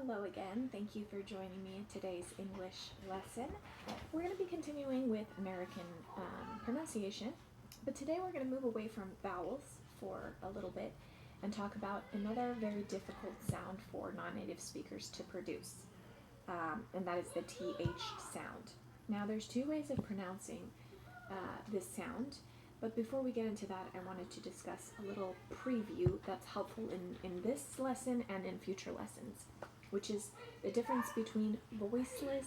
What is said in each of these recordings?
Hello again. Thank you for joining me in today's English lesson. We're going to be continuing with American pronunciation, but today we're going to move away from vowels for a little bit and talk about another very difficult sound for non-native speakers to produce, and that is the TH sound. Now there's two ways of pronouncing this sound, but before we get into that, I wanted to discuss a little preview that's helpful in this lesson and in future lessons, which is the difference between voiceless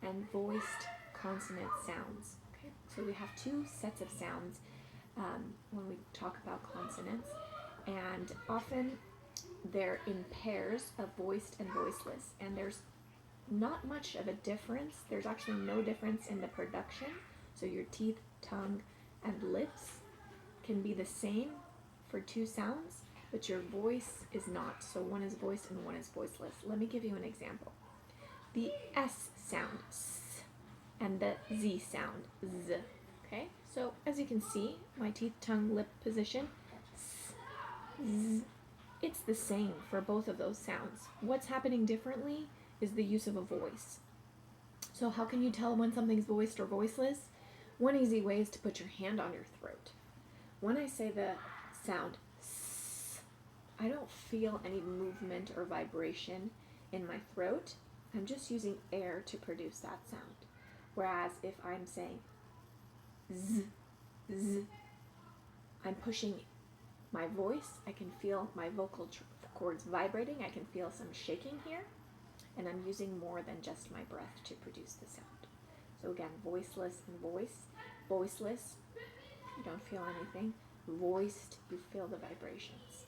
and voiced consonant sounds. Okay, so we have two sets of sounds when we talk about consonants, and often they're in pairs of voiced and voiceless, and there's not much of a difference. There's actually no difference in the production, so your teeth, tongue, and lips can be the same for two sounds, but your voice is not. So one is voiced and one is voiceless. Let me give you an example. The S sound, S, and the Z sound, Z. Okay, so as you can see, my teeth, tongue, lip position, S, Z. It's the same for both of those sounds. What's happening differently is the use of a voice. So how can you tell when something's voiced or voiceless? One easy way is to put your hand on your throat. When I say the sound S, I don't feel any movement or vibration in my throat. I'm just using air to produce that sound. Whereas if I'm saying Z, Z, I'm pushing my voice. I can feel my vocal cords vibrating. I can feel some shaking here. And I'm using more than just my breath to produce the sound. So again, voiceless and voice. Voiceless, you don't feel anything. Voiced, you feel the vibrations.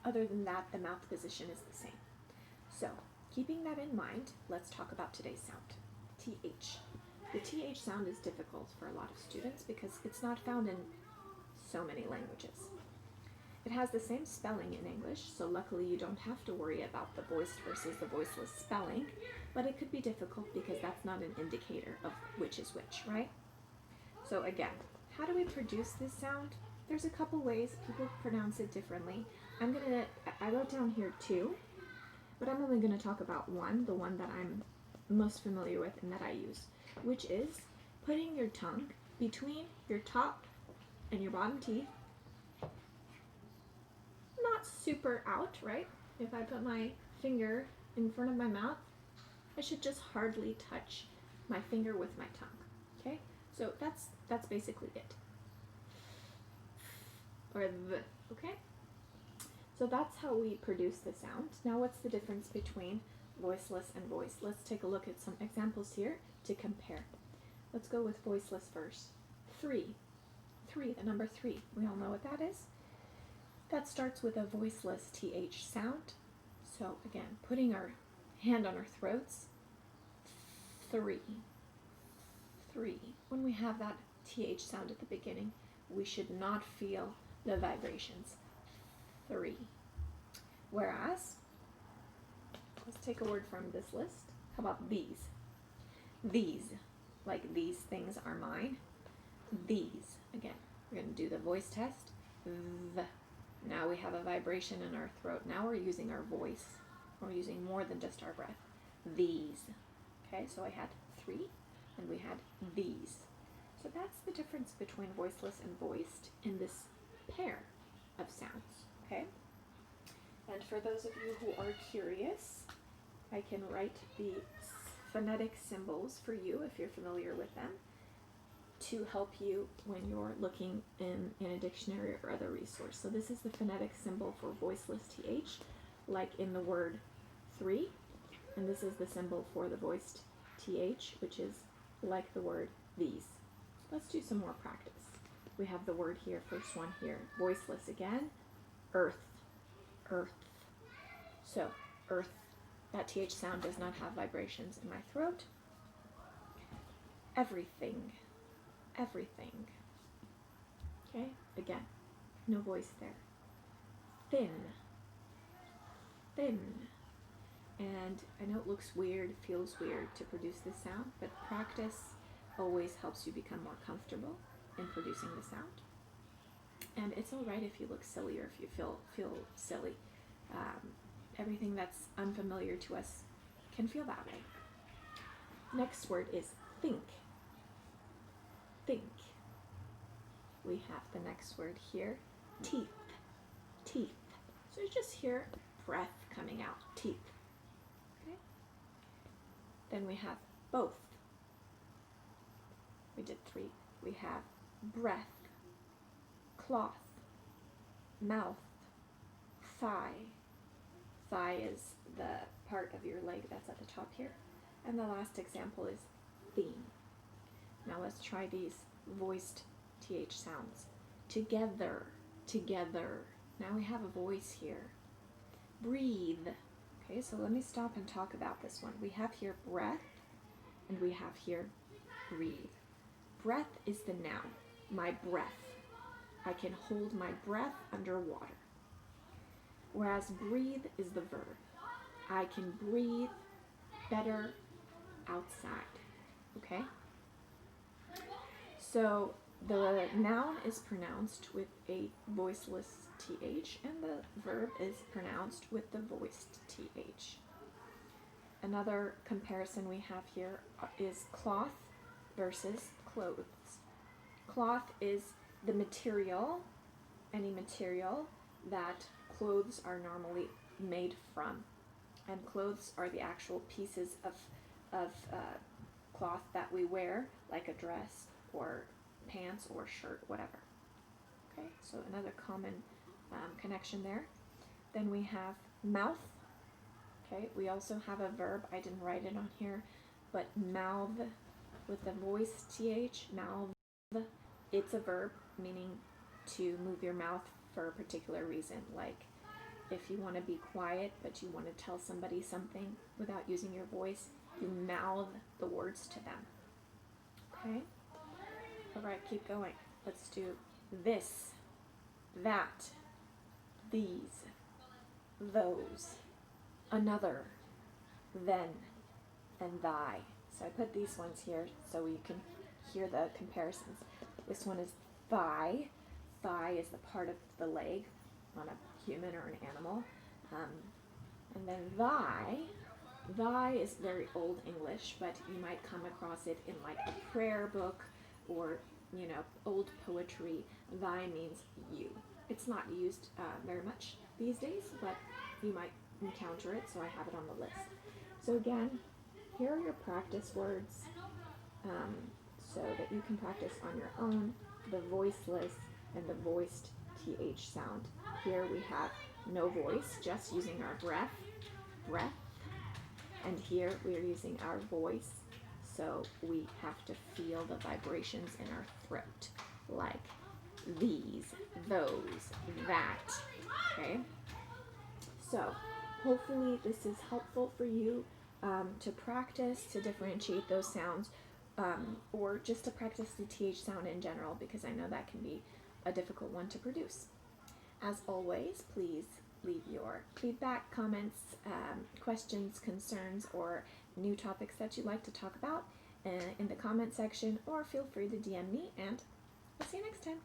Other than that, the mouth position is the same. So, keeping that in mind, let's talk about today's sound, TH. The TH sound is difficult for a lot of students because it's not found in so many languages. It has the same spelling in English, so luckily you don't have to worry about the voiced versus the voiceless spelling, but it could be difficult because that's not an indicator of which is which, right? So again, how do we produce this sound? There's a couple ways. People pronounce it differently. I wrote down here two, but I'm only going to talk about one, the one that I'm most familiar with and that I use, which is putting your tongue between your top and your bottom teeth. Not super out, right? If I put my finger in front of my mouth, I should just hardly touch my finger with my tongue. Okay? So that's basically it. Or the, okay? So that's how we produce the sound. Now what's the difference between voiceless and voiced? Let's take a look at some examples here to compare. Let's go with voiceless first. Three, the number 3. We all know what that is. That starts with a voiceless TH sound. So again, putting our hand on our throats. 3. When we have that TH sound at the beginning, we should not feel the vibrations. 3. Whereas, let's take a word from this list. How about these? These, like these things are mine. These, again, we're going to do the voice test. Now we have a vibration in our throat. Now we're using our voice. We're using more than just our breath. These. Okay, so I had 3 and we had these. So that's the difference between voiceless and voiced in this pair of sounds. Okay? And for those of you who are curious, I can write the phonetic symbols for you if you're familiar with them, to help you when you're looking in a dictionary or other resource. So this is the phonetic symbol for voiceless TH, like in the word 3, and this is the symbol for the voiced TH, which is like the word these. Let's do some more practice. We have the word here, first one here, voiceless again, earth, earth. So earth, that TH sound does not have vibrations in my throat. Everything. Everything. Okay, again, no voice there. Thin. Thin. And I know it looks weird, feels weird to produce this sound, but practice always helps you become more comfortable in producing the sound. And it's all right if you look silly or if you feel silly. everything that's unfamiliar to us can feel that way. Next word is think. Think. We have the next word here, teeth. Teeth. So you just hear breath coming out, teeth. Okay. Then we have both. We did 3. We have breath, cloth, mouth, thigh. Thigh is the part of your leg that's at the top here. And the last example is theme. Now let's try these voiced TH sounds. Together, together. Now we have a voice here. Breathe. Okay, so let me stop and talk about this one. We have here breath, and we have here breathe. Breath is the noun, my breath. I can hold my breath underwater. Whereas breathe is the verb. I can breathe better outside. Okay? So the noun is pronounced with a voiceless TH, and the verb is pronounced with the voiced TH. Another comparison we have here is cloth versus clothes. Cloth is the material, any material that clothes are normally made from. And clothes are the actual pieces of cloth that we wear, like a dress or pants or shirt, whatever. Okay, so another common connection there. Then we have mouth. Okay, we also have a verb. I didn't write it on here, but mouth with the voice th, mouth. It's a verb meaning to move your mouth for a particular reason, like if you want to be quiet but you want to tell somebody something without using your voice, you mouth the words to them. Okay? Alright, keep going. Let's do this, that, these, those, another, then, and thy. So I put these ones here so you can hear the comparisons. This one is thigh. Thigh is the part of the leg on a human or an animal. And then thy. Thy is very old English, but you might come across it in like a prayer book or, you know, old poetry. Thy means you. It's not used very much these days, but you might encounter it, so I have it on the list. So again, here are your practice words so that you can practice on your own the voiceless and the voiced TH sound. Here we have no voice, just using our breath, and here we are using our voice, so we have to feel the vibrations in our throat, like these, those, that, okay? So hopefully this is helpful for you to practice, to differentiate those sounds, or just to practice the TH sound in general, because I know that can be a difficult one to produce. As always, please leave your feedback, comments, questions, concerns, or new topics that you'd like to talk about in the comment section, or feel free to DM me, and I'll see you next time.